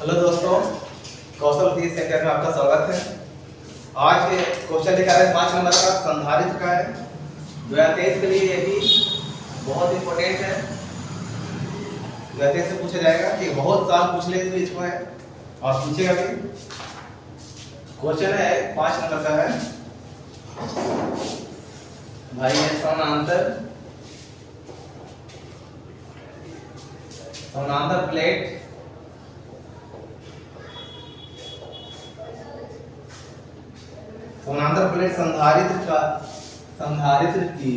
Hello दोस्तों, कौशल तीर्थ centre में आपका स्वागत है। आज के क्वेश्चन लेकर आए 5 नंबर का संधारित्र का है। 2023 के लिए ये भी बहुत इंपॉर्टेंट है। 2023 से पूछा जाएगा कि बहुत साल पूछ ले तो इसको है और पूछेगा भी। क्वेश्चन है 5 नंबर का है भाई है समानांतर प्लेट संधारित्र की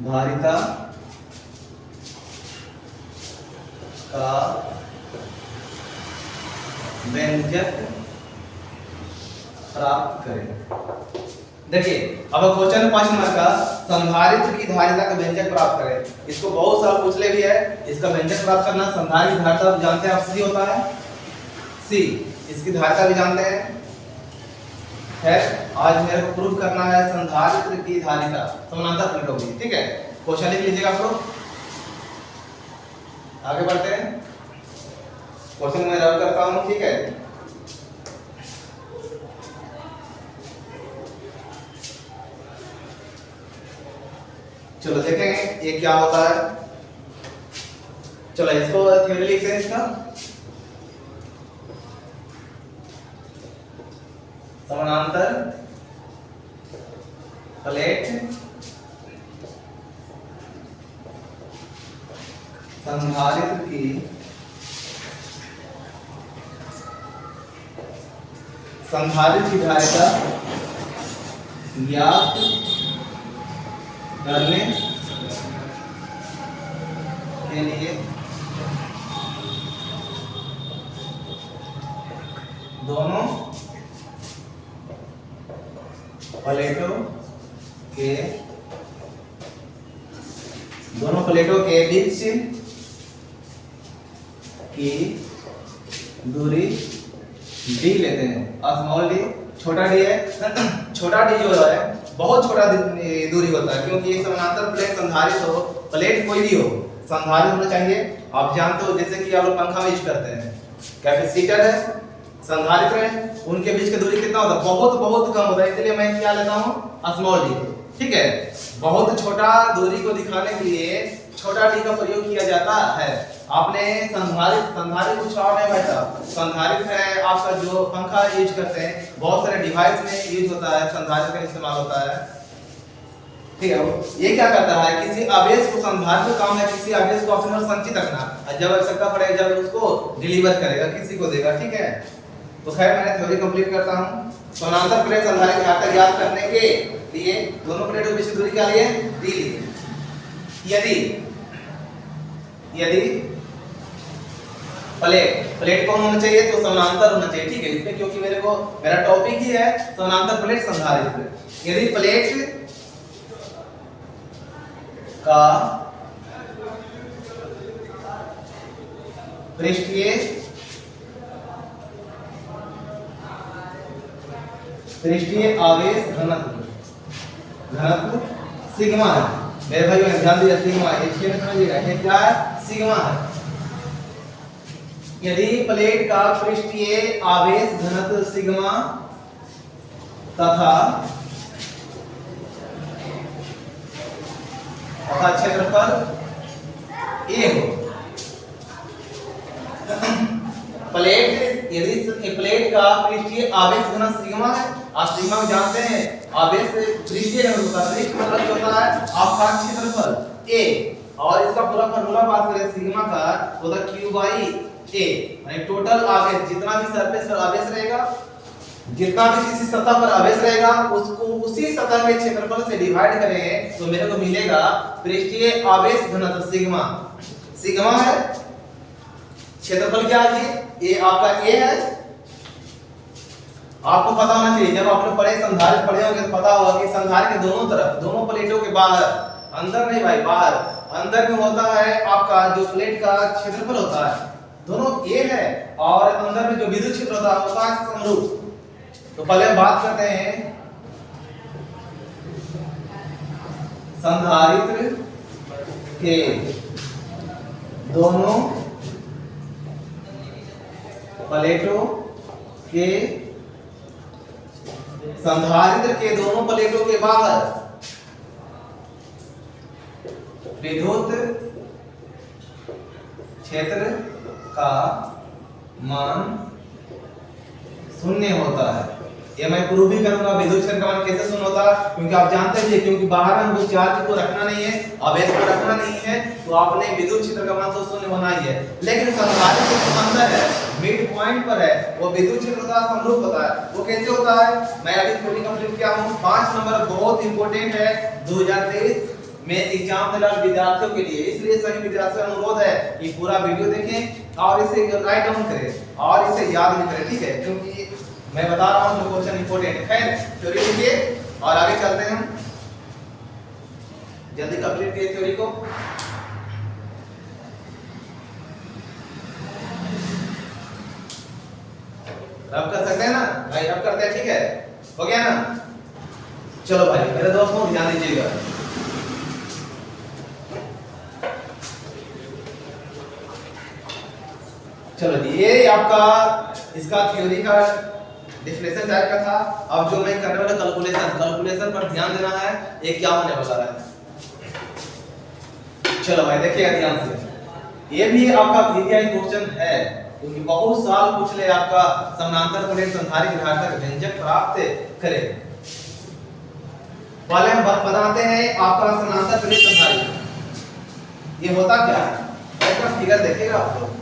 धारिता का व्यंजक प्राप्त करें। देखिए अब क्वेश्चन है 5 नंबर का, संधारित्र की धारिता का व्यंजक प्राप्त करें। इसको बहुत साल पूछ ले भी है। इसका व्यंजक प्राप्त करना, संधारित्र की धारिता जानते हैं आप, सी होता है सी। इसकी धारिता भी जानते हैं। आज मेरे को प्रूव करना है संधारित्र की धारिता समानांतर प्लेटों की। ठीक है, क्वेश्चन लिख लीजिएगा आप लोग। आगे बढ़ते हैं, क्वेश्चन मैं रब करता हूं। ठीक है, चलो देखेंगे ये क्या होता है। चलो इसको थ्योरी लिखते हैं। इसका समानांतर प्लेट संधारित्र की धारिता ज्ञात करने के लिए दोनों प्लेटों के बीच की दूरी डी लेते हैं। स्मॉल डी, छोटा डी है। छोटा डी जो है बहुत छोटा दूरी होता है, क्योंकि एक समानांतर प्लेट संधारित्र हो, प्लेट कोई भी हो, संधारित्र होना चाहिए। आप जानते हो जैसे कि आप लोग पंखा में यूज करते हैं, कैपेसिटर है, संधारित्र है, उनके बीच की दूरी कितना होता है? बहुत बहुत कम होता है। इसलिए मैं क्या लेता हूँ? Small D. ठीक है, बहुत छोटा दूरी को दिखाने के लिए छोटा डी का प्रयोग किया जाता है। आपने संधारित्र कुछ और नहीं भाई साहब, संधारित्र है आपका जो पंखा यूज करते हैं, बहुत सारे डिवाइस में यूज होता है, संधारित्र का इस्तेमाल होता है। ठीक है, ये क्या करता है? किसी आवेश को, संधारित्र का काम है किसी आवेश को अपने में संचित रखना, जब आवश्यकता पड़ेगा जब उसको डिलीवर करेगा, किसी को देगा। ठीक है, तो खैर मैंने थ्योरी कंप्लीट करता हूं। समानांतर प्लेट संधारित्र की धारिता ज्ञात करने के लिए दोनों प्लेटों के बीच की दूरी क्या लिए? डी लिए। यदि प्लेट कौन होना चाहिए? तो समानांतर होना चाहिए। ठीक है, इसमें क्योंकि मेरा टॉपिक ही है समानांतर प्लेट संधारित्र। यदि प्लेट का पृष्ठीय आवेश घनत्व सिग्मा है। मेरे भाई ध्यान दीजिए, सिग्मा समझिएगा, ये क्या है? सिग्मा है। यदि प्लेट का पृष्ठीय आवेश घनत्व सिग्मा तथा क्षेत्रफल ए हो, यदि प्लेट का पृष्ठीय आवेश घनत्व सिग्मा है, आप सिग्मा को जानते हैं, आवेश पृष्ठीय होता है, मतलब होता है आपका क्षेत्रफल a, और इसका पूरा फार्मूला बात करें सिग्मा का तो होता q by a, यानी टोटल आवेश, जितना भी सरफेस पर आवेश रहेगा, जितना भी किसी सतह पर आवेश रहेगा, उसको उसी सतह के क्षेत्रफल से डिवाइड करें तो मेरे को मिलेगा पृष्ठीय आवेश घनत्व सिग्मा। सिग्मा है, क्षेत्रफल क्या है? ये आपका a है। आपको पता होना चाहिए, जब आप लोग संधारित्र पढ़े होंगे तो पता होगा कि संधारित्र के दोनों तरफ, दोनों प्लेटों के बाहर, अंदर नहीं भाई, बाहर, अंदर में होता है आपका जो प्लेट का क्षेत्रफल होता है, दोनों a है, और अंदर में जो विद्युत क्षेत्र होता है उसका समरूप। तो पहले बात करते हैं संधारित्र के दोनों प्लेटों के संधारित्र के दोनों प्लेटों के बाहर विद्युत क्षेत्र का मान शून्य होता है। ये मैं प्रूव भी करूंगा विद्युत क्षेत्र का मान कैसे शून्य होता है, क्योंकि आप जानते हैं क्योंकि बाहर हमको चार्ज को रखना नहीं है, आवेश को रखना नहीं है, तो आपने विद्युत क्षेत्र का मान तो शून्य होना ही है। लेकिन संधारित्र जो अंदर है, मिड पॉइंट पर है, वो विद्युत क्षेत्र का समरूप होता है। वो कैसे होता है, मैं अभी थोड़ी कंप्लीट किया हूं। 5 नंबर बहुत इंपॉर्टेंट है 2023 में एग्जाम देने वाले विद्यार्थियों के लिए, इसलिए सभी विद्यार्थियों का अनुरोध है कि पूरा वीडियो देखें और इसे राइट डाउन करें और इसे याद भी करें, ठीक है, क्योंकि मैं बता रहा हूं क्वेश्चन इंपॉर्टेंट है। खैर थ्योरी लिखिए और आगे चलते हैं हम, जल्दी कंप्लीट कीजिए थ्योरी को। रब कर सकते हैं ना भाई, रब करते हैं, ठीक है, हो गया ना। चलो भाई मेरे दोस्तों ध्यान दीजिएगा, चलो जी ये आपका इसका थ्योरी का डेफिनेशन टाइप का था। अब जो मैं करने वाला कैलकुलेशन पर ध्यान देना है, ये क्या होने वाला है। चलो भाई देखिएगा ध्यान से, ये भी आपका वीवीआई क्वेश्चन है, क्योंकि बहुत साल पूछ ले आपका समानांतर प्लेट संधारित्र विधायक व्यंजक प्राप्त करे। पहले हम बताते हैं आपका समानांतर प्लेट संधारित्र ये होता क्या है, इसका फिगर देखिएगा आप लोग।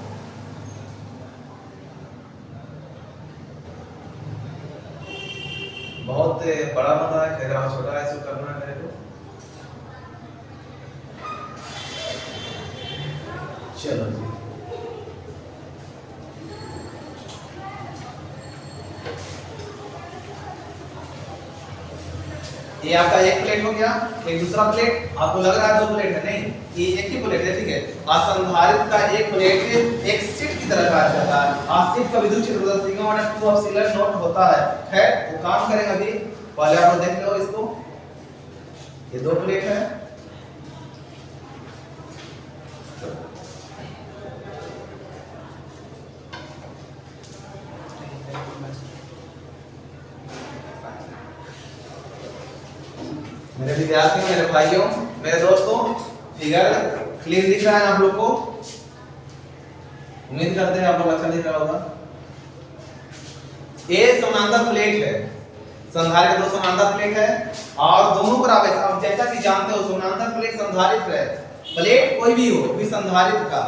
बहुत बड़ा बता है, खैर छोटा है, इसको करना है मेरे को। चलो जी ये आपका एक प्लेट हो गया, एक दूसरा प्लेट आपको लग रहा है 2 प्लेट है, नहीं ये एक ही प्लेट है, ठीक है। असंधारित्र का एक प्लेट एक सीट की तरह कार्य करता है। आसिफ का विद्युत क्षेत्र सिग्मा बटा 2 एप्सिलॉन नॉट होता है। खैर वो काम करेंगे अभी, पहले आप देख लो इसको, ये 2 प्लेट है, मेरे विद्यार्थियों, मेरे भाइयों, मेरे दोस्तों, फिगर क्लियर दिख रहा है आप लोग को, उम्मीद करते हैं आप लोग अच्छा दिख रहा होगा। ये समानांतर प्लेट है, संधारित्र 2 समानांतर प्लेट है और दोनों पर आवेश, अब जैसा कि जानते हो समानांतर प्लेट संधारित्र है, प्लेट कोई भी हो भी संधारित्र का,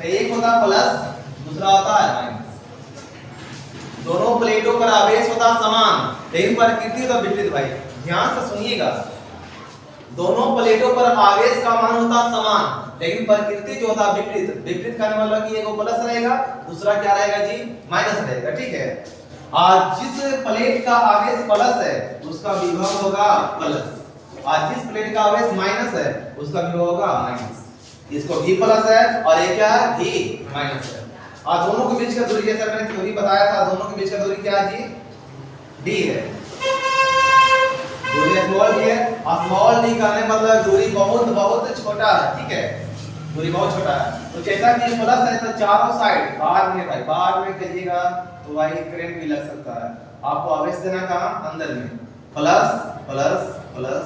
एक होता है प्लस, दूसरा होता है माइनस। दोनों प्लेटों पर आवेश होता है समान, लेकिन प्रकृति होता विपरीत। भाई ध्यान से सुनिएगा, दोनों प्लेटों पर आवेश का मान होता समान, लेकिन प्रकृति जो होता विपरीत। विपरीत करने वाला कि एगो प्लस रहेगा, दूसरा क्या रहेगा जी, माइनस रहेगा, ठीक है। और जिस प्लेट का आवेश प्लस है उसका विभव होगा प्लस, और जिस प्लेट का आवेश माइनस है उसका विभव होगा माइनस। इसको भी प्लस है और ये क्या है, भी माइनस है। और दोनों के बीच का दूरी, जैसा मैंने थ्योरी बताया था, दोनों के बीच का दूरी क्या है जी, डी है। दूरी स्मॉल डी है, और स्मॉल डी का मतलब दूरी बहुत बहुत छोटा है, ठीक है, दूरी बहुत छोटा है। तो जैसा कि प्लस है तो चारों साइड बाहर में, भाई बाहर में करिएगा तो भाई करंट भी लग सकता है। आपको आवेश देना कहां, अंदर में, प्लस प्लस प्लस,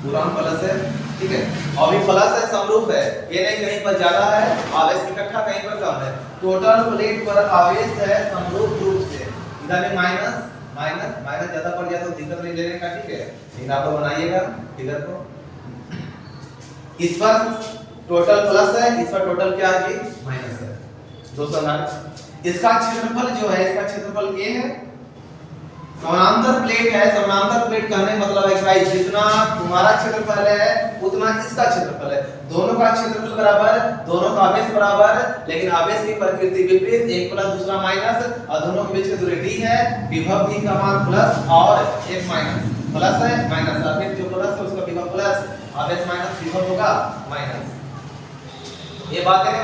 पूरा प्लस है, ठीक है, और भी प्लस है, समरूप है, ये नहीं कहीं पर ज्यादा है आवेश इकट्ठा, कहीं पर कम है। टोटल प्लेट पर आवेश है समरूप रूप से, इधर में माइनस माइनस माइनस ज्यादा पड़ जाए तो दिक्कत नहीं लेने का, ठीक है, लेकिन आप लोग बनाइएगा फिगर को। इस पर टोटल प्लस है, इस पर टोटल क्या है, माइनस है, 209। इसका क्षेत्रफल जो है, इसका क्षेत्रफल ये है, समानांतर प्लेट है, समानांतर प्लेट कहने मतलब है भाई जितना तुम्हारा क्षेत्रफल है उतना इसका क्षेत्रफल है, दोनों का क्षेत्रफल बराबर, दोनों का आवेश बराबर, लेकिन आवेश की प्रकृति विपरीत, एक प्लस दूसरा माइनस, और दोनों के बीच की दूरी डी है, विभव भी का मान प्लस और एक माइनस, प्लस है माइनस, आवेश जो प्लस है उसका विभव प्लस, आवेश माइनस, विभव होगा माइनस। ये बात है,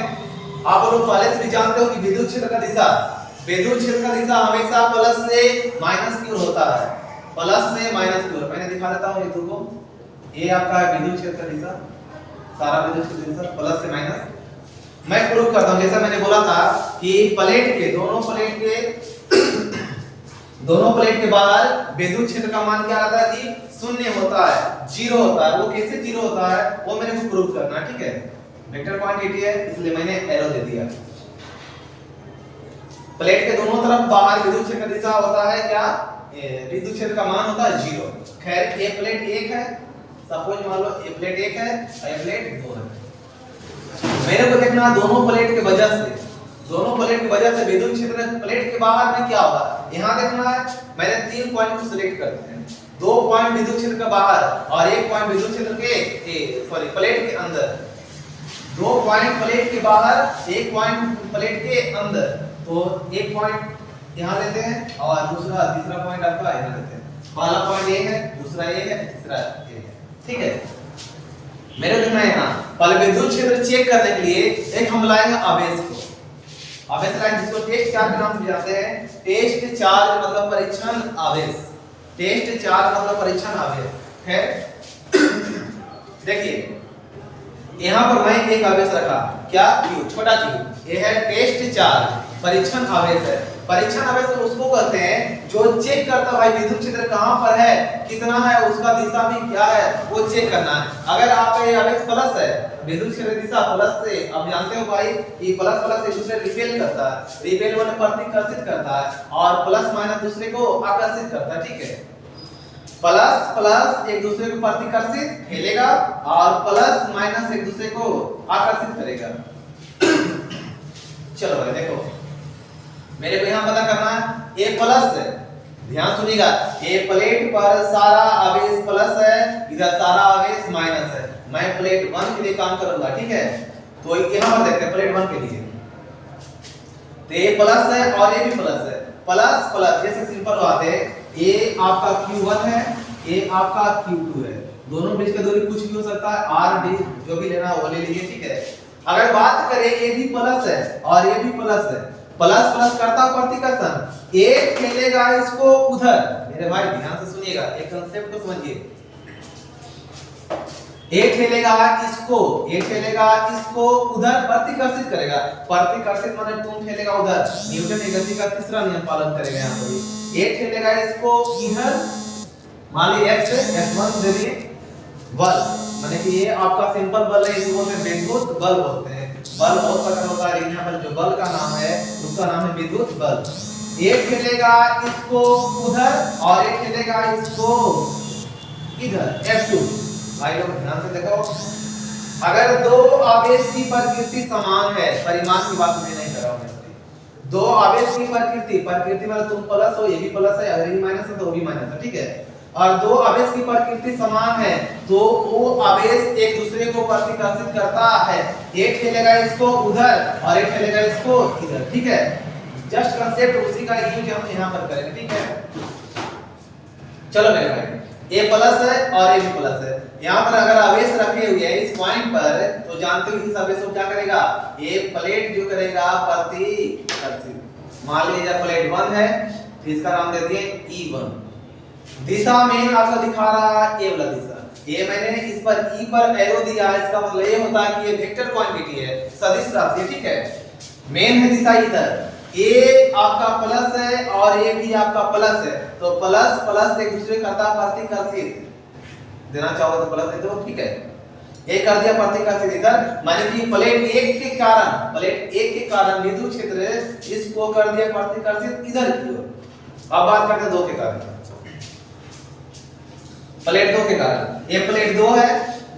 आप लोग पहले से भी जानते हो कि विद्युत क्षेत्र का दिशा, विद्युत क्षेत्र का दिशा हमेशा प्लस से माइनस की ओर होता है, प्लस से माइनस की ओर। मैंने दिखा देता हूं ये तुमको, ये आपका विद्युत क्षेत्र का दिशा, सारा विद्युत क्षेत्र दिशा प्लस से माइनस, मैं प्रूव करता हूं, जैसा मैंने बोला था कि दोनों प्लेट के बाहर विद्युत क्षेत्र का मान क्या आता है जी? शून्य होता है, जीरो होता है। वो कैसे जीरो होता है वो मेरे को प्रूव करना है, ठीक है। वेक्टर क्वांटिटी है इसलिए मैंने एरो दे दिया। प्लेट के दोनों तरफ बाहर विद्युत क्षेत्र का दिशा होता है क्या? विद्युत क्षेत्र का मान होता है जीरो। खैर ये प्लेट एक है, सपोज मान लो ये प्लेट एक है और ये प्लेट दो है। मेरे को देखना दोनों प्लेट के वजह से विद्युत क्षेत्र प्लेट के बाहर में क्या होगा यहाँ देखना है। मैंने 3 पॉइंट को सिलेक्ट करते हैं, 2 पॉइंट विद्युत क्षेत्र के बाहर और 1 पॉइंट विद्युत क्षेत्र के प्लेट के अंदर। 2 पॉइंट प्लेट के बाहर, 1 पॉइंट प्लेट के अंदर। तो 1 पॉइंट यहाँ लेते हैं और तीसरा पॉइंट आपका यहाँ लेते हैं। पहला पॉइंट ये है, दूसरा ये है, तीसरा ये है, ठीक है। मेरे देखना है यहाँ पहले विद्युत क्षेत्र चेक करने के लिए एक हम लाएंगे आवेश को। आवेश लाइन जिसको टेस्ट चार्ज के नाम से जानते हैं। टेस्ट चार्ज मतलब परीक्षण आवेश। टेस्ट चार्ज मतलब परीक्षण आवेश है। देखिए यहाँ पर मैं एक आवेश रखा, क्या? Q, छोटा q। ये है टेस्ट चार्ज, परीक्षण आवेश है। परीक्षण आवेश उसको कहते हैं जो चेक करता भाई विद्युत क्षेत्र कहां पर है, कितना है, उसका दिशा भी क्या है वो चेक करना है। अगर आपका ये आवेश प्लस है, विद्युत क्षेत्र दिशा प्लस से, आप जानते हो भाई कि प्लस प्लस एक दूसरे रिपेल करता है, रिपेल माने प्रतिकर्षित करता है, और प्लस माइनस दूसरे को आकर्षित करता है, ठीक है। प्लस प्लस एक दूसरे को प्रतिकर्षित खेलेगा और प्लस माइनस एक दूसरे को आकर्षित करेगा। चलो भाई देखो मेरे को यहाँ पता करना है A प्लस है, ध्यान सुनिएगा। A प्लेट पर सारा आवेश प्लस है, इधर सारा आवेश माइनस है। मैं प्लेट 1 के लिए काम करूंगा, ठीक है। तो यहाँ पर देखते हैं प्लेट 1 के लिए तो A प्लस है और A भी प्लस है। प्लस प्लस जैसे सिंपल बात है, A आपका Q1 है, A आपका Q2 है। दोनों बीच का दूरी कुछ भी हो सकता है, R D जो भी लेना है वो ले लीजिए, ठीक है। अगर बात करें A भी प्लस है और A भी प्लस है, प्लस प्लस करता प्रतिकर्षण, एक खेलेगा इसको उधर। मेरे भाई ध्यान से सुनिएगा, एक कांसेप्ट को समझिए। एक खेलेगा इसको उधर प्रतिकर्षित करेगा। प्रतिकर्षित माने तुम खेलेगा उधर, न्यूटन की गति का तीसरा नियम पालन करेगा यहाँ पर। एक खेलेगा इसको इधर, मान लीजिए F1 दे दिए बल, माने कि ये आपका सिंपल बल है, इसको बोलते हैं विद्युत बल बोलते हैं। बल बहुत प्रकार होता है, यहाँ पर जो बल का नाम है उसका नाम है विद्युत बल। एक खेलेगा इसको उधर और एक खेलेगा इसको इधर, F2। भाई लोग ध्यान से देखो, अगर दो आवेश की प्रकृति समान है, परिमाण की बात मैं नहीं कर रहा हूं, दो आवेश की प्रकृति मतलब तुम प्लस हो, ये भी प्लस है, अगर ये माइनस है तो वो भी माइनस है, ठीक है। और दो आवेश की प्रकृति समान है तो वो आवेश एक दूसरे को प्रतिकर्षित करता है। एक खेलेगा इसको उधर और एक खेलेगा इसको इधर, ठीक है। जस्ट कांसेप्ट उसी का यूज हम यहाँ पर करेंगे, ठीक है। चलो मेरे भाई A प्लस है और A भी प्लस है। यहाँ पर अगर आवेश रखे हुए हैं इस पॉइंट पर तो जानते हो इस आवेश को क्या करेगा, ये प्लेट जो करेगा प्रतिकर्षित। मान लीजिए प्लेट 1 है, इसका नाम दे दिए E1। दिशा में आपको दिखा रहा है ए वाला दिशा, ये मैंने इस पर ई पर एरो दिया है, इसका मतलब ये होता है कि ये वेक्टर क्वांटिटी है, सदिश राशि, ठीक है। मेन है दिशा इधर, ए आपका प्लस है और ये भी आपका प्लस है, तो प्लस प्लस एक दूसरे का प्रतिकर्षित देना चाहो तो प्लस दे दो, ठीक है। एक कर दिया प्रतिकर्षित इधर, माने कि प्लेट 1 के कारण विद्युत क्षेत्र इसको कर दिया प्रतिकर्षित इधर की ओर। अब बात करते हैं 2 के कारण। प्लेट 2 के कारण, ये प्लेट 2 है,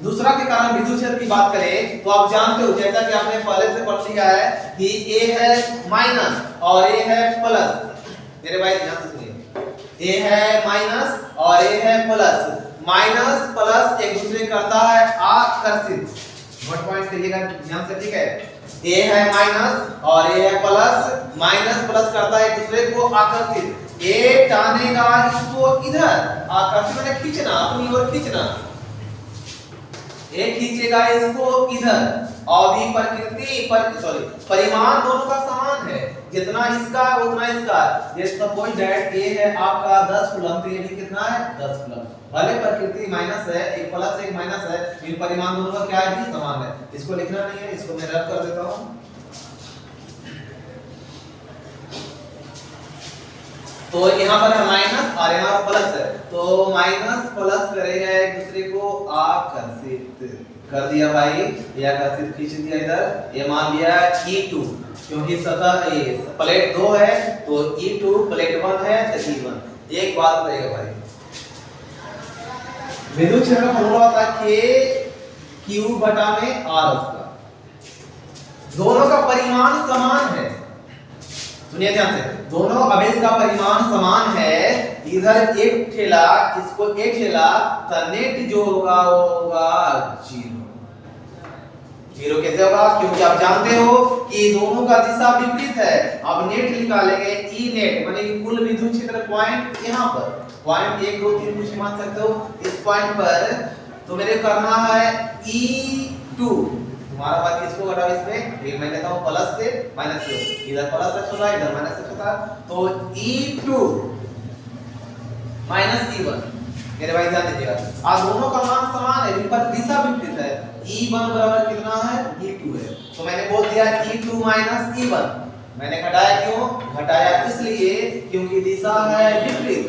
दूसरा के कारण विद्युत क्षेत्र की बात करें तो आप जानते हो जैसा कि आपने पहले से पढ़ लिया है कि A है माइनस और A है प्लस। मेरे भाई ध्यान से सुनिए, A है माइनस और A है प्लस। माइनस प्लस एक दूसरे करता है आकर्षित, नोट पॉइंट करिएगा ध्यान से, ठीक है। A है माइनस और A है प्लस, माइनस प्लस करता है एक दूसरे को आकर्षित। A टानेगा इसको इधर, आकर्षित माने खींचना, अपनी ओर खींचना। A खींचेगा इसको इधर और भी परिमाण दोनों का समान है, जितना इसका उतना इसका। जैसे सपोज दैट A है आपका 10 कूलम, तो ये भी कितना है 10 कूलम। भले प्रकृति माइनस है, एक प्लस एक माइनस है, इन परिमाण दोनों का क्या है भी समान है। इसको लिखना नहीं है, इसको मैं रद्द कर देता हूं। तो यहाँ पर है माइनस और यहाँ प्लस है, तो माइनस प्लस करेगा एक दूसरे को आकर्षित कर दिया भाई, ये आकर्षित खींच दिया इधर, ये मान लिया E2 क्योंकि सतह प्लेट 2 है तो E2 प्लेट 1 है तो E1। एक बात रहेगा भाई, विद्युत क्षेत्र का फॉर्मूला होता है Q बटा में R उसका, दोनों का परिमाण समान है। सुनिए ध्यान से, दोनों आवेश का परिमाण समान है, इधर एक ठेला इसको एक ठेला, तो नेट जो होगा वो होगा 0। 0 कैसे होगा? क्योंकि आप जानते हो कि दोनों का दिशा विपरीत है। अब नेट निकालेंगे, ई नेट माने कि कुल विद्युत क्षेत्र पॉइंट यहाँ पर, पॉइंट 1 2 3 कुछ मान सकते हो इस पॉइंट पर, तो मेरे करना है E2, तुम्हारा बात इसको घटाओ, इसमें एक मैं लेता हूं प्लस से माइनस से, इधर प्लस से छोटा इधर माइनस से छोटा, तो E2 माइनस E1। मेरे भाई ध्यान दीजिएगा, आज दोनों का मान समान है, पर दिशा विपरीत है। E1 बराबर कितना है? E2 है, तो मैंने बोल दिया E2 माइनस E1। मैंने घटाया क्यों? घटाया इसलिए क्योंकि दिशा है विपरीत।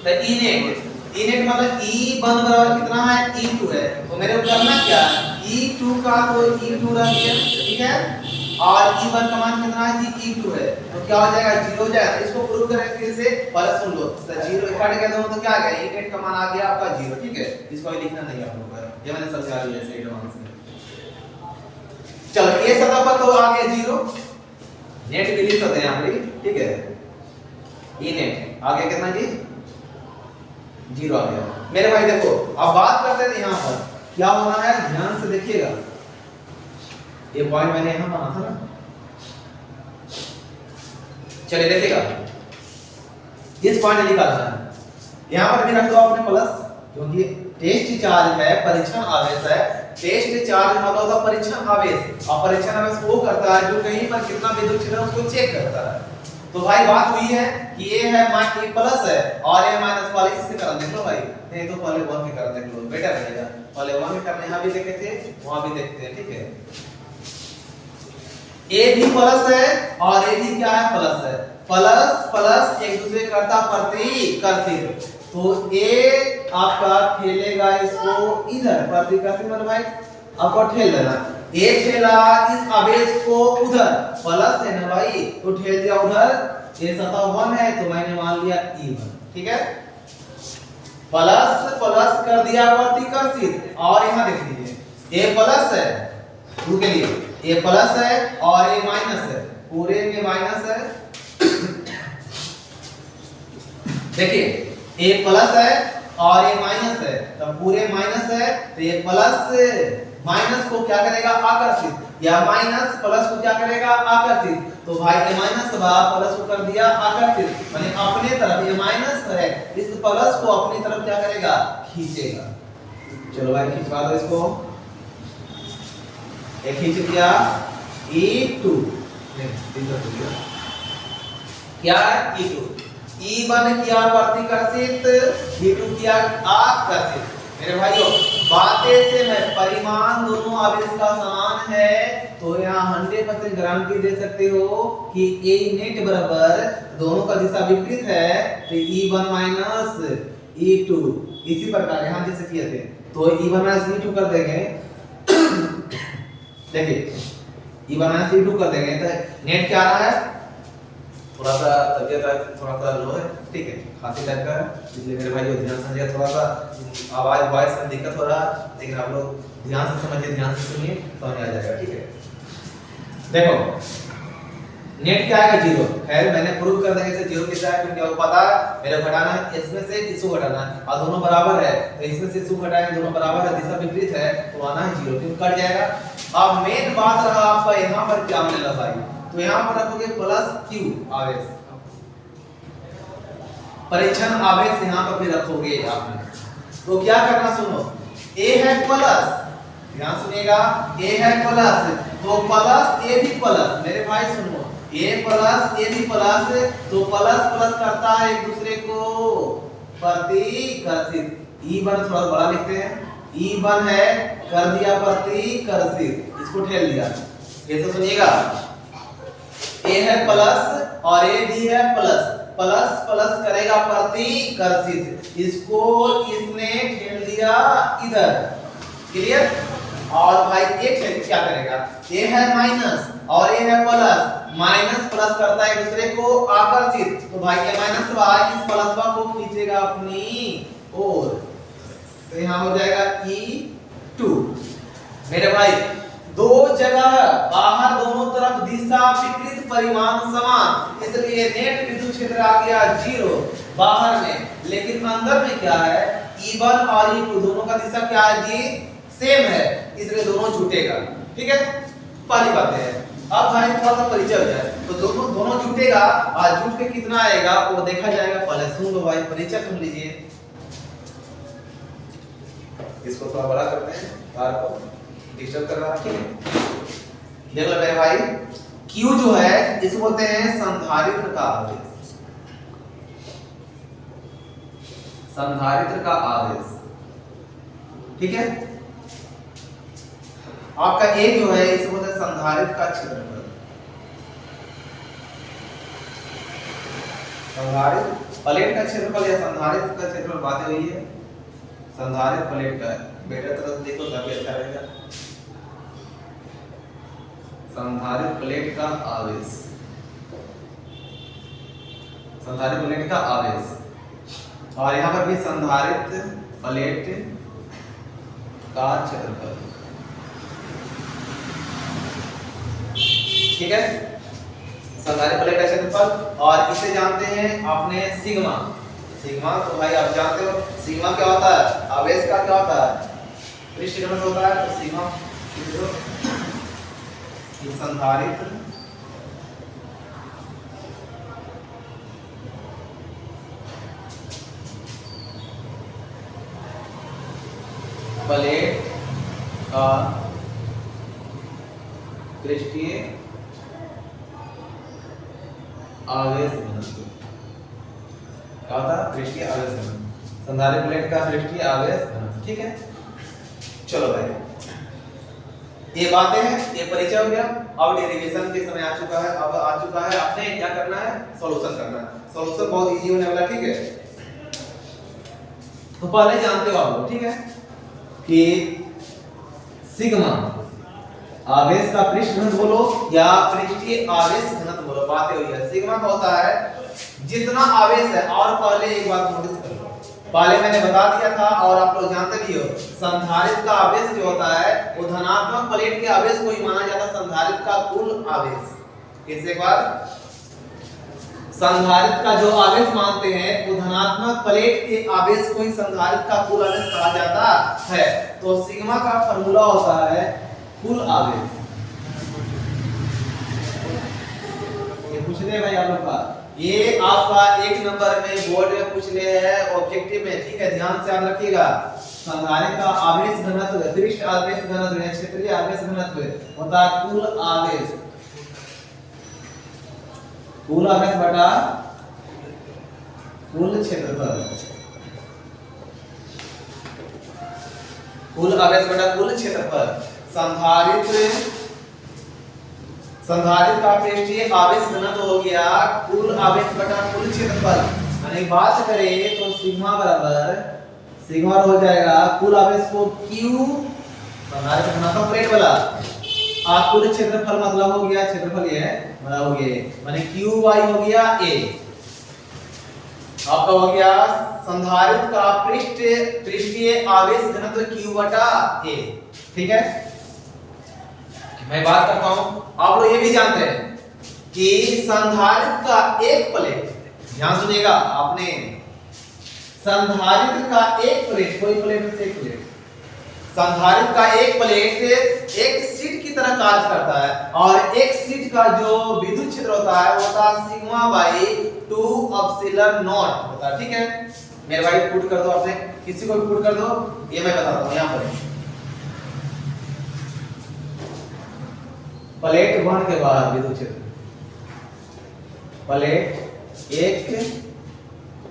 तो E नेट मतलब E1 बराबर कितना है? E2 है, तो मेरे को करना क्या है? E2 का तो E2 रख दिया, ठीक है, और E1 का मान कितना है जी? E2 है, तो क्या हो जाएगा? 0 हो जाएगा। इसको प्रूव करें फिर से, पहले सुन लो, तो 0 कट गया तो क्या आ गया? E नेट का मान आ गया आपका 0, ठीक है, इसको भी लिखना नहीं है आप लोगों को, ये मैंने समझा दिया ऐसे एडवांस में। चलो ये सतह पर तो आ गया 0, नेट भी लिख सकते हैं यहां पर, ठीक है, E नेट आ गया कितना जी? 0 आ गया। मेरे भाई देखो, अब बात करते हैं यहां पर क्या होना है, ध्यान से देखिएगा, ये पॉइंट मैंने यहां माना था ना, चलिए देखिएगा, इस पॉइंट निकालना है, यहां पर भी रख दो आपने प्लस, क्योंकि टेस्ट चार्ज है, परीक्षण आवेश है। टेस्ट चार्ज मतलब होता है परीक्षण आवेश, और परीक्षण आवेश वो करता है जो कहीं पर कितना विद्युत क्षेत्र है उसको चेक करता है। तो भाई बात हुई है कि ये है माइनस प्लस है और ये माइनस वाले इसके कारण देख लो भाई, नहीं तो पहले 1 के कारण देख लो, बेटर रहेगा। पहले 1 के कारण यहां भी देखे थे, वहां भी देखते हैं, ठीक है। ए भी प्लस है और ए भी क्या है? प्लस है। प्लस प्लस एक दूसरे करता प्रतिकर्षित, तो ए आपका ठेलेगा इसको इधर, प्रतिकर्षित मतलब भाई आपको ठेल देना, ए ठेला इस आवेश को उधर, प्लस है ना भाई, तो ठेल दिया उधर, ये सतह 1 है तो मैंने मान लिया E1, ठीक है, प्लस प्लस कर दिया प्रतिकर्षित। और यहां देख लीजिए, ए प्लस है, टू के लिए ए प्लस है और ए माइनस है, पूरे में माइनस है, देखिए ए प्लस है और ए माइनस है, तो पूरे माइनस है, तो ये प्लस माइनस को क्या करेगा? आकर्षित, या माइनस प्लस को क्या करेगा? आकर्षित। तो भाई ये माइनस बा प्लस को कर दिया आकर्षित, माने अपने तरफ, ये माइनस है, इस प्लस को अपनी तरफ क्या करेगा? खींचेगा। चलो भाई खींचवा दो इसको, ये खींच दिया E2, क्या E2, E1 किया प्रतिकर्षित, E2 किया आकर्षित। मेरे भाइयों बातें से मैं परिमाण दोनों आवेश का समान है, तो यहाँ 100% गारंटी दे सकते हो कि ए नेट बराबर, दोनों का दिशा विपरीत है, तो E1 माइनस E2, इसी प्रकार यहाँ जैसे किए थे, तो E1 माइनस E2 कर देंगे, देखिए E1 माइनस E2 कर देंगे, तो नेट क्या आ रहा है? थोड़ा सा तबियत थोड़ा सा लो है, ठीक है, खांसी टाइप का है, इसलिए मेरे भाई ध्यान से समझिए, थोड़ा सा आवाज वॉइस में दिक्कत हो रहा है, लेकिन आप लोग ध्यान से समझिए, ध्यान से सुनिए, समझ आ जाएगा, ठीक है। देखो नेट क्या आएगा? 0, खैर मैंने प्रूव कर देंगे से 0 कितना है, क्योंकि आपको पता है मेरे को घटाना है, इसमें से इसको घटाना है, और दोनों बराबर है, तो इसमें से इसको घटाएंगे, दोनों बराबर है, दिशा विपरीत है, तो आना है 0, क्योंकि कट जाएगा। अब मेन बात रहा आपका यहाँ पर क्या मिलेगा भाई, तो यहाँ पर रखोगे प्लस Q आवेश, परीक्षण आवेश यहाँ पर भी रखोगे आपने, तो क्या करना सुनो, A है प्लस, ध्यान सुनिएगा, A है प्लस, तो प्लस A भी प्लस, मेरे भाई सुनो, ए प्लस ए भी प्लस, तो प्लस प्लस करता है एक दूसरे को प्रतिकर्षित। E1 थोड़ा बड़ा लिखते हैं, E1 है कर दिया प्रतिकर्षित, इसको ठेल दिया। ये तो सुनिएगा, ए है प्लस और ए भी है प्लस, प्लस प्लस करेगा प्रतिकर्षित, इसको इसने ठेल दिया इधर। क्लियर? और भाई ए ठेल क्या करेगा, ए है माइनस और ए है प्लस, माइनस प्लस करता है दूसरे को आकर्षित, तो भाई ये माइनस इस प्लस को खींचेगा अपनी ओर, तो यहां हो जाएगा E2। मेरे भाई दो जगह बाहर दोनों तरफ दिशा विपरीत परिमाण समान, इसलिए नेट विद्युत क्षेत्र आ गया 0 बाहर में, लेकिन अंदर में क्या है, E1 और E2 दोनों का दिशा क्या है जी, सेम है, इसलिए दोनों जुटेगा। ठीक है, पहली बात है। अब भाई थोड़ा सा परिचय हो जाए, तो दोनों जुटेगा और जुट के कितना आएगा वो देखा जाएगा। पहले सुन लो भाई, परिचय सुन लीजिए। इसको थोड़ा बड़ा करते हैं, तार को डिस्टर्ब कर रहा है। देख लो मेरे भाई, Q जो है इसको बोलते हैं संधारित्र का आवेश, संधारित्र का आवेश। ठीक है, आपका A जो है इसको बोलते हैं संधारित्र का क्षेत्रफल। संधारित्र प्लेट का क्षेत्रफल या संधारित्र का क्षेत्रफल बातें हुई है, संधारित्र प्लेट का बेटर तरह से देखो तभी अच्छा रहेगा। संधारित्र प्लेट का आवेश, संधारित्र प्लेट का आवेश, और यहां पर भी संधारित्र प्लेट का क्षेत्रफल। ठीक है, संधारित्र प्लेट का क्षेत्रफल, और इसे जानते हैं अपने सिग्मा। सिग्मा तो भाई आप जानते हो, सिग्मा क्या होता है, आवेश का क्या होता है, पृष्ठ घनत्व होता है, तो सिग्मा संधारित्र प्लेट का पृष्ठीय आवेश घनत्व क्या होता है, पृष्ठीय आवेश घनत्व, संधारित्र प्लेट का पृष्ठीय आवेश घनत्व। ठीक है, चलो भाई ये बातें हैं, ये परिचय हो गया। अब डेरिवेशन के समय आ चुका है, अब आ चुका है आपने क्या करना है, सॉल्यूशन करना है। सॉल्यूशन बहुत इजी होने वाला। ठीक है, तो पहले जानते हो आप लोग, ठीक है, कि सिग्मा आवेश का पृष्ठ घनत्व बोलो या पृष्ठीय आवेश घनत्व बोलो, बातें हुई है। सिग्मा का होता है जितना आवेश है, और पहले एक बात नोटिस कर लो, पहले मैंने बता दिया था और आप लोग जानते भी हो, संधारित्र का आवेश जो होता है वो धनात्मक प्लेट के आवेश को ही माना जाता है संधारित्र का कुल आवेश। फिर से एक बार, संधारित्र का जो आवेश मानते हैं वो धनात्मक प्लेट के आवेश को ही संधारित्र का कुल आवेश कहा जाता है। तो सिग्मा का फार्मूला होता है कुल आवेश। ये पूछ ले भाई आप लोग का, ये आपका 1 नंबर में बोर्ड में पूछ ले है ऑब्जेक्टिव में। ठीक है, ध्यान से याद रखिएगा। संधारित्र का आवेश घनत्व, पृष्ठ आवेश घनत्व या क्षेत्रीय आवेश घनत्व होता है कुल आवेश, कुल आवेश बटा कुल क्षेत्रफल, कुल आवेश बटा कुल क्षेत्रफल। संधारित्र का पृष्ठीय आवेश घनत्व हो गया कुल आवेश बटा कुल क्षेत्रफल। यानी बात करें तो सिग्मा बराबर, सिग्मा हो जाएगा कुल आवेश को Q संधारित्र घनत्व प्लेट वाला, और कुल क्षेत्रफल मतलब हो गया, क्षेत्रफल ये मतलब हो गया, माने QY हो गया A। आपका हो गया संधारित्र का पृष्ठीय आवेश घनत्व Q बटा A। ठीक है, मैं बात करता हूं, आप लोग ये भी जानते हैं कि संधारित्र का एक प्लेट, ध्यान सुनिएगा आपने, संधारित्र का एक प्लेट, कोई प्लेट में से एक प्लेट, संधारित्र का एक प्लेट एक शीट की तरह कार्य करता है, और एक शीट का जो विद्युत क्षेत्र होता है वो होता है सिग्मा बाई 2 एप्सिलॉन नॉट होता है। ठीक है, मेरे भाई पुट कर दो, आपने किसी को भी पुट कर दो, ये मैं बताता हूं। यहां पर प्लेट 1 के बाद विद्युत क्षेत्र प्लेट एक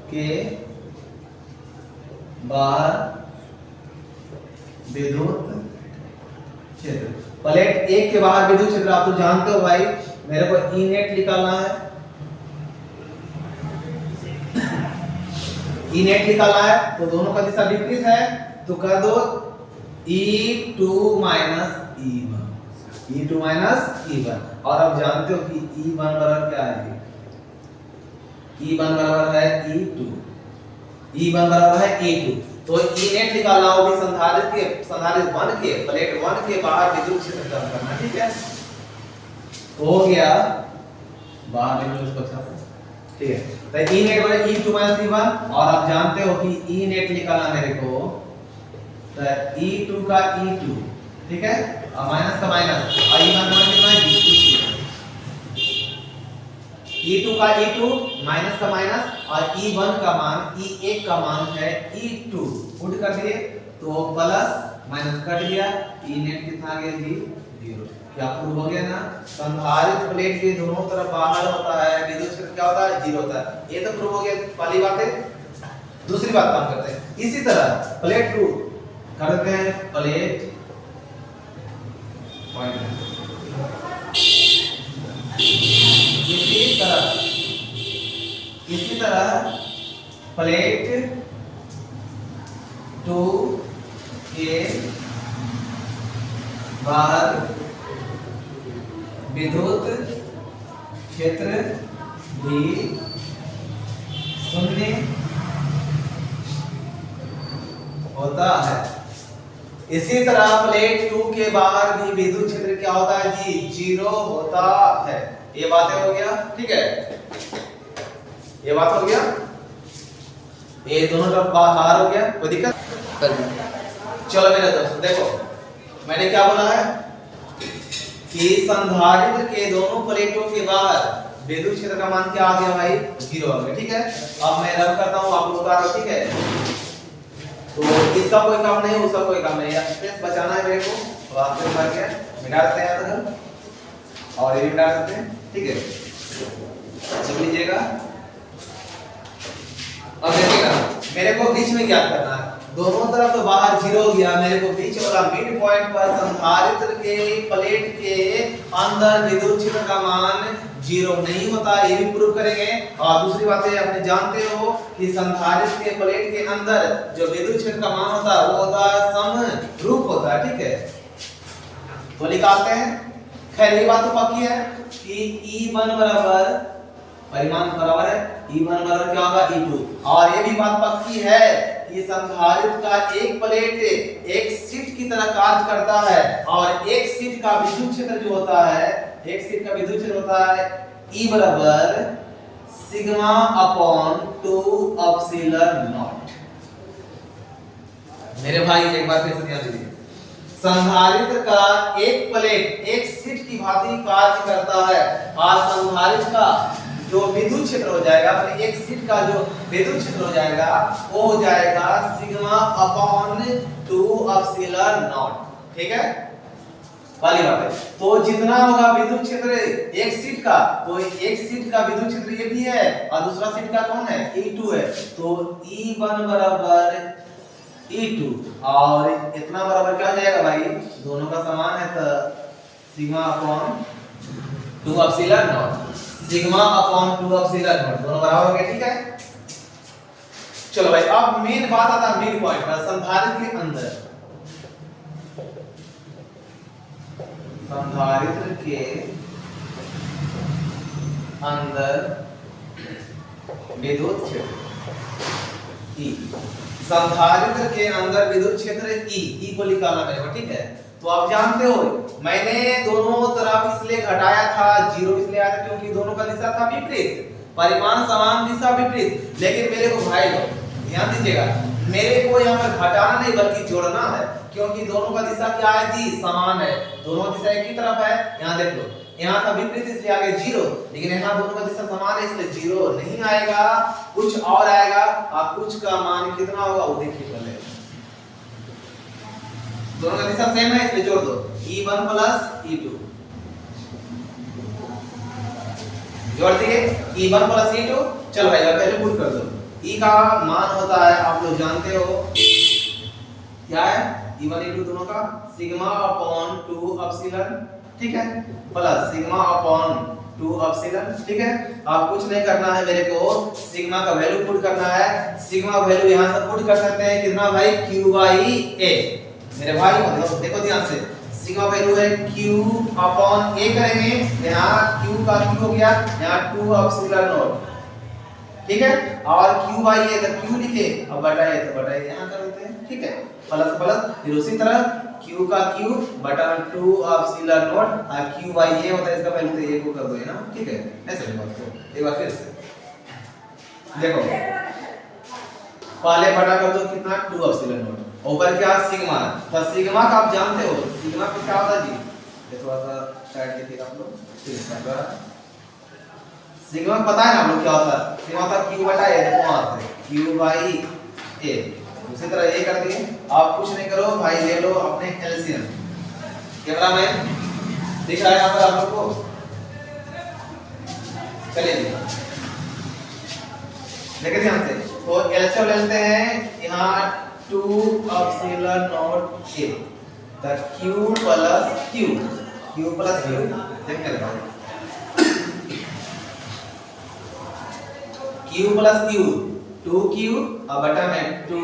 के बाहर विद्युत क्षेत्र। प्लेट एक के बाहर विद्युत क्षेत्र आप तो जानते हो भाई, मेरे को ई नेट निकालना है, ई नेट निकालना है, तो दोनों का दिशा विपरीत है, तो कर दो E2 minus E1, E2 minus E1। और आप जानते हो कि E1 बराबर क्या है, E1 बराबर है E2, E1 बराबर है E2। तो E नेट निकालना हो भी संधारित्र 1 के प्लेट 1 के बाहर विद्युत क्षेत्र कम करना, ठीक है। तो हो गया बाहर विद्युत क्षेत्र, ठीक है। तो E नेट बराबर E2 माइनस E1, और आप जानते हो कि E नेट निकालना मेरे को, तो E2 का E2, ठीक है, और माइनस का माइनस, और E1 E2 का E2 माइनस का माइनस, और E1 का मान E1 का मान है E2, उल्ट कर दिए तो प्लस माइनस कट गया, E नेट कितना आ गया जी 0। क्या प्रूव हो गया ना, संधारित्र प्लेट के दोनों तरफ बाहर होता है, विद्युत क्षेत्र क्या होता है 0 होता है। ये तो प्रूव हो गया पहली बात है। दूसरी बात काम करते हैं, इसी तरह प्लेट 2 करते हैं, प्लेट इसी तरह प्लेट 2 के बाहर विद्युत क्षेत्र भी 0 होता है। इसी तरह प्लेट 2 के बाहर भी विद्युत क्षेत्र क्या होता है जी 0 होता है। ये बातें हो गया, ठीक है, ये बात हो गया, ये दोनों तरफ बाहर हो गया, कोई दिक्कत? चलो मेरे दोस्तों देखो, मैंने क्या बोला है कि संधारित्र के दोनों प्लेटों के बाहर विद्युत क्षेत्र का मान क्या आ गया भाई 0 आ गया, ठीक है। अब मैं रब करता हूं, आप लोग बता रहे हो, ठीक है। तो इसका कोई काम नहीं, उसका कोई काम नहीं, स्पेस बचाना है मेरे को, तो आप लोग भर के मिटा देते हैं तो, और ये भी मिटा देते हैं, ठीक है। लिख लीजिएगा। अब देखिएगा मेरे को बीच में क्या करना है, दोनों तरफ तो बाहर 0 हो गया, मेरे को बीच वाला मिड पॉइंट पर संधारित्र के प्लेट के अंदर विद्युत क्षेत्र का मान 0 नहीं होता, ये भी प्रूव करेंगे। और दूसरी बात है, अपने जानते हो कि संधारित्र के प्लेट के अंदर जो विद्युत क्षेत्र का मान होता है वो होता है समरूप होता है, ठीक है। तो निकालते हैं। खैर ये बात तो पक्की है कि E1 बराबर परिमाण बराबर है E1 बराबर क्या होगा E2, और ये भी बात पक्की है कि संधारित्र का एक प्लेट एक शीट की तरह कार्य करता है, और एक शीट का विद्युत क्षेत्र जो होता है, एक शीट का विद्युत क्षेत्र होता है E बराबर सिग्मा अपॉन 2 एप्सिलॉन नॉट। मेरे भाई एक बार फिर से ध्यान दीजिए, संधारित्र का एक प्लेट एक शीट की भांति कार्य करता है, और संधारित्र का जो विद्युत क्षेत्र हो जाएगा, अपने एक शीट का जो विद्युत क्षेत्र हो जाएगा वो हो जाएगा सिग्मा अपॉन 2 एप्सिलॉन नॉट, ठीक है। पहली बात है, तो जितना होगा विद्युत क्षेत्र एक शीट का, तो एक शीट का विद्युत क्षेत्र ये भी है, और दूसरा शीट का कौन है E2 है, तो E1 बराबर E2, और इतना बराबर क्या हो जाएगा भाई, दोनों का समान है, तो sigma upon 2 epsilon not, sigma upon 2 epsilon not, दोनों बराबर हो गए, ठीक है। चलो भाई अब मेन बात आता है मेन पॉइंट पर, संधारित्र के अंदर, संधारित्र के अंदर विद्युत क्षेत्र E, संधारित्र के अंदर विद्युत क्षेत्र E को निकालना मेरे को, ठीक है। तो आप जानते हो मैंने दोनों तरफ इसलिए घटाया था, 0 इसलिए आया था क्योंकि दोनों का दिशा था विपरीत, परिमाण समान दिशा विपरीत। लेकिन मेरे को भाई लोग ध्यान दीजिएगा, मेरे को यहाँ पर घटाना नहीं बल्कि जोड़ना है, क्योंकि दोनों का दिशा क्या है जी समान है, दोनों दिशा एक ही तरफ है। यहाँ देख लो, यहाँ था विपरीत इसलिए आगे 0, लेकिन यहाँ दोनों का दिशा समान है इसलिए 0 नहीं आएगा, कुछ और आएगा। आप कुछ का मान कितना होगा वो देखिए पहले, दोनों का दिशा सेम है इसलिए जोड़ दो, E1 प्लस E2 जोड़ दिए। E1 प्लस E2, चलो भाई वैल्यू पुट कर दो। E का मान होता है आप लोग जानते हो क्या है, E1 E2 दोनों का सिग्मा अपॉन 2 एप्सिलॉन, ठीक है, प्लस सिग्मा अपॉन 2 एप्सिलॉन, ठीक है। आप कुछ नहीं करना है, मेरे को सिग्मा का वैल्यू पुट करना है। सिग्मा वैल्यू यहां से पुट कर सकते हैं कितना भाई, q बाई a। मेरे भाई देखो ध्यान से, सिग्मा वैल्यू है q अपॉन a करेंगे, यहाँ q का q हो गया, यहाँ 2 एप्सिलॉन नॉट, ठीक है, और q बाई a तो q लिखे, अब बटा a तो बटा a यहाँ कर देते हैं, ठीक है, प्लस प्लस, फिर उसी तरह q का q बटा 2 एप्सिलॉन नॉट, और q बाई a होता है इसका वैल्यू तो a को कर दो ये ना, ठीक है। ऐसे बात को एक बार फिर से देखो, पहले बटा कर दो कितना, 2 एप्सिलॉन नॉट, ऊपर क्या सिग्मा, तो सिग्मा का आप जानते हो सिग्मा का क्या होता है जी, ये थोड़ा सा साइड देखिए आप लोग, ठीक है, सिग्मा पता है ना आप लोग क्या होता है, सिग्मा होता है q बटा a, देखो वहां से q बाई a, उसी तरह a कर दिए। आप कुछ नहीं करो भाई, ले लो अपने एलसीएम, कैमरा में दिख रहा है यहां पर आप लोग को, चलिए देखिए ध्यान से, तो एलसीएम लेते हैं यहाँ 2 epsilon not a, the q plus q देखने लगा, q प्लस q 2q और बटा में 2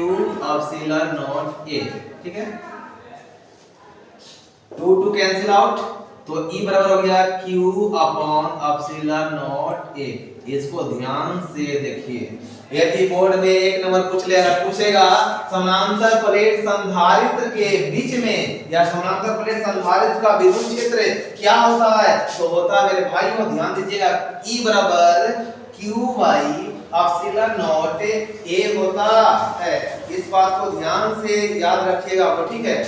एप्सिलॉन नॉट a, ठीक है, 2 कैंसिल आउट, तो e बराबर हो गया q upon epsilon not a। इसको ध्यान से देखिए, यदि बोर्ड में एक नंबर पूछेगा समानांतर प्लेट संधारित्र के बीच में या समानांतर प्लेट संधारित्र का विद्युत क्षेत्र क्या होता है, तो होता है मेरे भाइयों ध्यान दीजिएगा, E बराबर q by epsilon not a होता है। इस बात को ध्यान से याद रखिएगा आपको, ठीक है,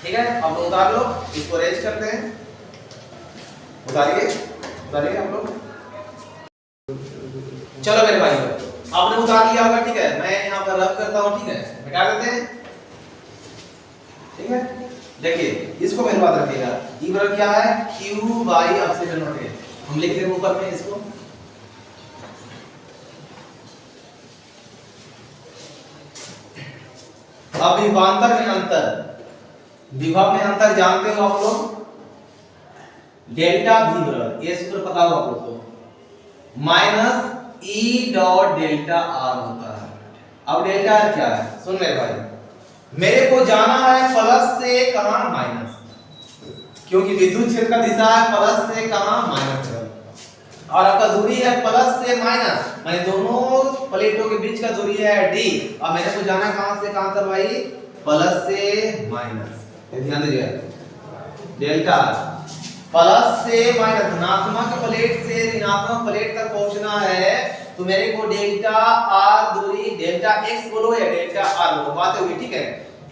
ठीक है। अब उतार लो, इसको रेंज करते हैं, उतारिए आप लोग, चलो मेरे भाई आपने उतार लिया होगा, ठीक है, मैं यहाँ पर रफ करता हूँ, ठीक है, मिटा देते हैं, ठीक है। देखिए इसको मेरे बात रखिएगा, ई बराबर क्या है q by epsilon not a, हम लिख देंगे ऊपर में इसको, अब विभवांतर में अंतर, विभव में अंतर जानते हो आप लोग, डेल्टा v बराबर, ये सूत्र पता हो आप लोग को, minus E dot delta r होता है। अब डेल्टा r क्या है, सुन मेरे भाई, मेरे को जाना है प्लस से कहां माइनस, क्योंकि विद्युत क्षेत्र का दिशा है प्लस से कहां माइनस, और आपका दूरी है प्लस से माइनस, माने दोनों प्लेटों के बीच का दूरी है d, और मेरे को जाना कहां से कहां तक भाई, प्लस से माइनस, ध्यान दीजिए, डेल्टा प्लस से माइनस, धनात्मक प्लेट से ऋणात्मक प्लेट तक पहुंचना है, तो मेरे को डेल्टा r दूरी, डेल्टा x बोलो या डेल्टा r बोलो, बात होगी, ठीक है।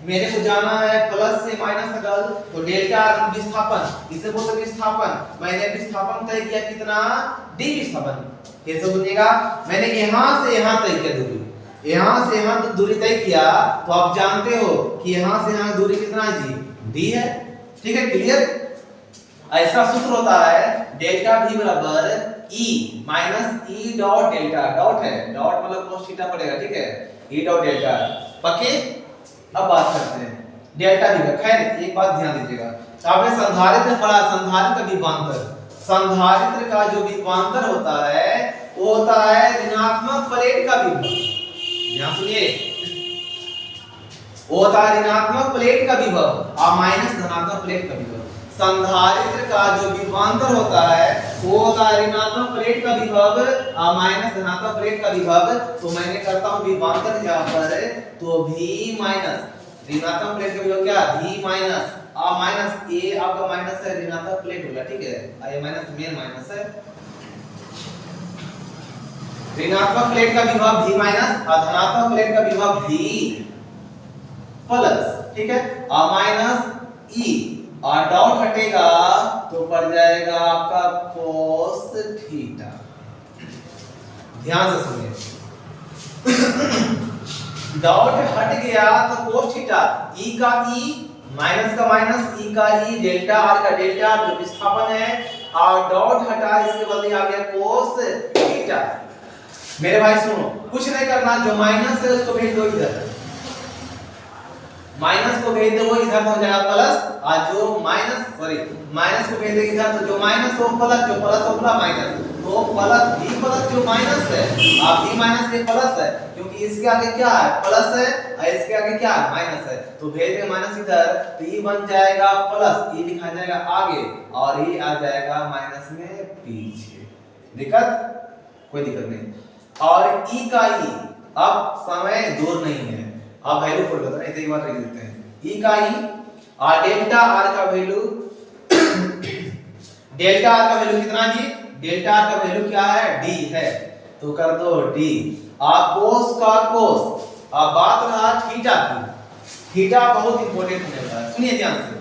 मेरे को जाना है प्लस से माइनस तक, तो डेल्टा r विस्थापन, इसे बोलते हैं विस्थापन, मैंने विस्थापन तय किया कितना, d विस्थापन, कैसे बोलिएगा, मैंने यहां से यहां तय किया दूरी, यहां से यहां दूरी तय किया, तो आप जानते हो कि यहां से यहां दूरी कितना है जी, d है, ठीक है, क्लियर। ऐसा सूत्र होता है डेल्टा v बराबर e minus e dot delta, dot है, डॉट मतलब cos थीटा पड़ेगा, ठीक है, e डॉट डेल्टा, पक्के। अब बात करते हैं डेल्टा v का, खैर एक बात ध्यान दीजिएगा, आपने संधारित्र पढ़ा, संधारित्र का विभवांतर, संधारित्र का जो विभवांतर होता है वो होता है ऋणात्मक प्लेट का विभव, ध्यान सुनिए, वो होता है ऋणात्मक प्लेट का विभव और माइनस धनात्मक प्लेट का विभव। संधारित्र का जो विभवांतर होता है वो होता है ऋणात्मक प्लेट का विभव और माइनस धनात्मक प्लेट का विभव। तो मैंने करता हूं विभवांतर यहाँ पर, तो v माइनस ऋणात्मक प्लेट का विभव क्या, v माइनस और माइनस a, आपका माइनस है ऋणात्मक प्लेट होगा, ठीक है, ये माइनस मेन माइनस है, ऋणात्मक प्लेट का विभव v माइनस और धनात्मक प्लेट का विभव v प्लस, ठीक है, और माइनस e, और डॉट हटेगा तो पड़ जाएगा आपका cos थीटा। ध्यान से सुनिए, डॉट हट गया तो cos थीटा, e का e, माइनस का माइनस, e का e, डेल्टा r का डेल्टा, जो विस्थापन है और डॉट हटा इसके बदले आ गया कोस थीटा। मेरे भाई सुनो, कुछ नहीं करना, जो माइनस है उसको भेज दो इधर, माइनस को भेज दो इधर हो जाएगा प्लस, और जो माइनस को भेज दो इधर, तो जो माइनस हो प्लस, जो प्लस हो माइनस, तो प्लस भी प्लस जो माइनस है, आप भी माइनस के प्लस है, क्योंकि इसके आगे क्या है प्लस है और इसके आगे क्या है माइनस है, तो भेज दे माइनस इधर, तो ये बन जाएगा प्लस, ये लिखा जाएगा आगे और ये आ जाएगा माइनस में पीछे। दिक्कत? कोई दिक्कत नहीं। और ई का ई अब समय दूर नहीं है, आप वैल्यू पुट करते हैं, एक बार लिख देते हैं ई का ई, और डेल्टा आर का वैल्यू डेल्टा आर का वैल्यू कितना जी? डेल्टा आर का वैल्यू क्या है? डी है, तो कर दो डी। आप कोस का कोस, अब बात रहा थीटा की, थीटा बहुत इंपॉर्टेंट होने वाला है, सुनिए ध्यान से।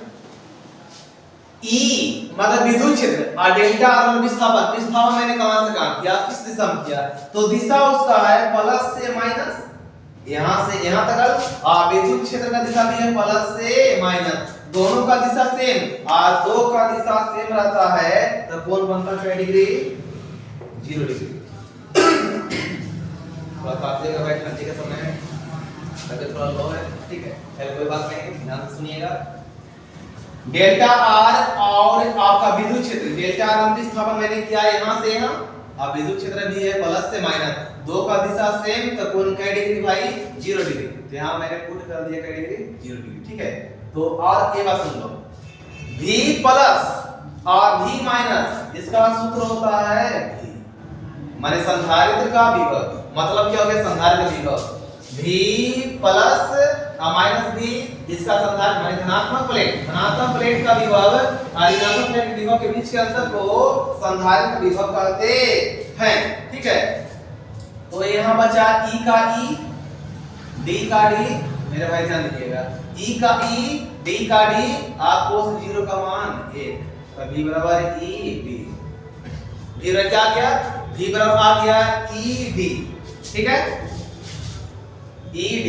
ई मतलब विद्युत क्षेत्र और डेल्टा आर विस्थापन, विस्थापन मैंने कहां से काम किया, किस दिशा में किया, तो दिशा उसका है प्लस से माइनस, यहां से यहां तक, और विद्युत क्षेत्र का दिशा भी है प्लस से माइनस, दोनों का दिशा सेम, और दो का दिशा सेम रहता है, तो कोण बनता है डिग्री 0 डिग्री। थोड़ा काफिएगा भाई, ठंडी का समय है, तबियत थोड़ा लो है, ठीक है, चलो कोई बात नहीं, ध्यान से सुनिएगा। डेल्टा आर और आपका विद्युत क्षेत्र, डेल्टा आर विस्थापन मैंने किया यहां से यहां, अब विद्युत क्षेत्र भी है प्लस से माइनस, दो का दिशा सेम, तो कोण कै डिग्री भाई 0 डिग्री, तो यहां मैंने पुट कर दिया कै डिग्री 0 डिग्री, ठीक है। तो और ये बात सुन लो, v प्लस और v माइनस, इसका सूत्र होता है v, माने संधारित्र का विभव, मतलब क्या हो गया संधारित्र विभव, v प्लस माइनस v, इसका संधारित्र माने धनात्मक प्लेट का विभव और ऋणात्मक प्लेट के विभव के बीच के अंतर को संधारित्र विभव कहते हैं, ठीक है। तो यहाँ बचा e का e, d का d, मेरे भाई ध्यान दीजिएगा, e का e, d का d, आपको 0 का मान 1, तो v बराबर e d, v बराबर क्या गया, v बराबर आ गया e d, ठीक है, e d।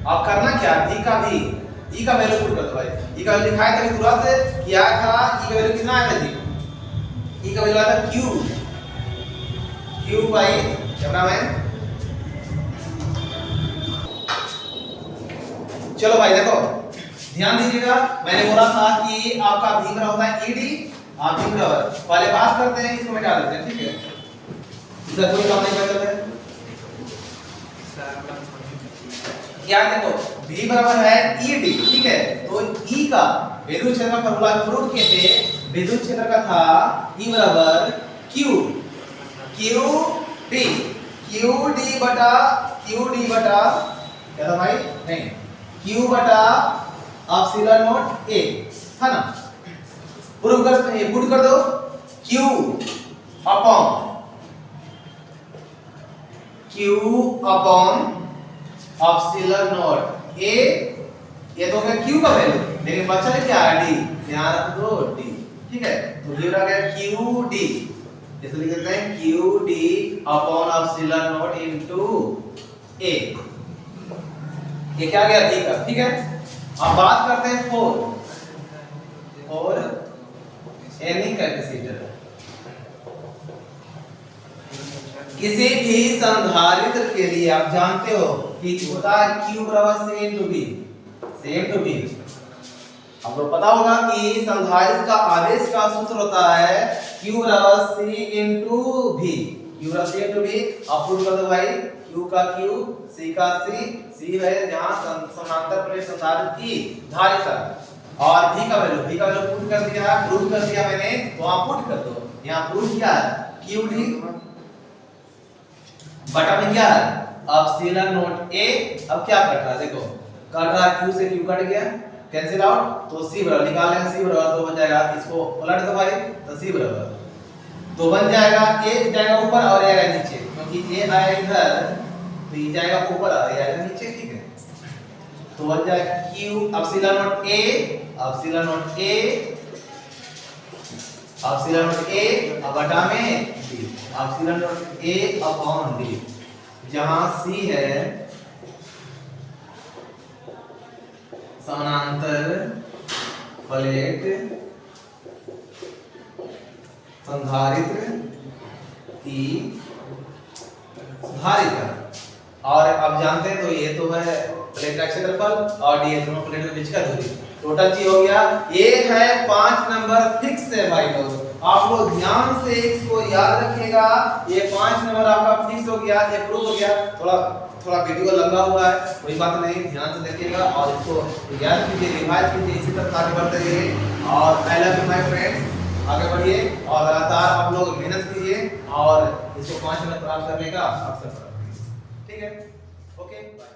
अब करना क्या, v का v, e का वैल्यू पुट कर दो भाई, e का वैल्यू लिखा है तभी तुरंत क्या था, e का वैल्यू कितना आया था जी, e का वैल्यू आया था q बाई कैमरामैन, चलो भाई देखो ध्यान दीजिएगा, मैंने बोला था कि आपका v बराबर होता है ed, आप v बराबर पहले बात करते हैं, इसको मिटा देते हैं, ठीक है, इसका कोई काम नहीं करते हैं, क्या देखो v बराबर है ed, ठीक है, तो e का विद्युत क्षेत्र का फॉर्मूला प्रूव किए थे, विद्युत क्षेत्र का था e बराबर qd बटा क्या था भाई, नहीं q बटा एप्सिलॉन नॉट a, है ना, प्रूव कर पुट कर दो q upon epsilon not a, ये तो क्या q का वैल्यू, लेकिन बचा है क्या d, ध्यान रख दो d, ठीक है, तो ये रह गया qd, इसे लिख देते हैं qd upon epsilon not into a, ये क्या गया d का, ठीक है। अब बात करते हैं 4 एनी कैपेसिटर, किसी भी संधारित्र के लिए आप जानते हो कि होता है q बराबर सेम टू v, आपको पता होगा कि संधारित्र का आवेश का सूत्र होता है q बराबर c इनटू v, q बराबर c इनटू v, आप पुट कर दो भाई, q का q, c का c है जहां समांतर प्लेट संधारित्र की धारिता, और v का वैल्यू पुट कर दिया, प्रूव कर दिया मैंने, तो आप पुट कर दो, यहां प्रूव किया है qd बटा में क्या है एप्सिलॉन नॉट a, अब क्या कट रहा है देखो, कट रहा q से q कट गया, कैंसिल आउट, तो c बराबर निकाल लेंगे, c बराबर तो बन जाएगा, इसको पलट दो भाई, तो c बराबर तो बन जाएगा a जाएगा ऊपर और a आएगा नीचे, क्योंकि a आया इधर तो ये जाएगा ऊपर और a आएगा नीचे, ठीक है, तो बन जाएगा q एप्सिलॉन नॉट a बटा में d, epsilon not a upon d, जहां c है समानांतर प्लेट संधारित्र की धारिता। और अब जानते हैं तो ये तो है प्लेट का क्षेत्रफल और डी दोनों प्लेट के बीच का दूरी। टोटल जी हो गया। ये है 5 नंबर फिक्स है भाई लोग, आप लोग ध्यान से इसको याद रखिएगा। ये 5 नंबर आपका फिक्स हो गया, ये प्रूव हो गया। थोड़ा वीडियो लंबा हुआ है, कोई बात नहीं, ध्यान से देखिएगा और इसको याद कीजिए, रिवाइज कीजिए, इसी तरह आगे बढ़ते रहिए। और I love you my friends, आगे बढ़िए और लगातार आप लोग मेहनत कीजिए और इसको 5 नंबर प्राप्त करने का अवसर प्राप्त कीजिए। ठीक है, ओके बाय।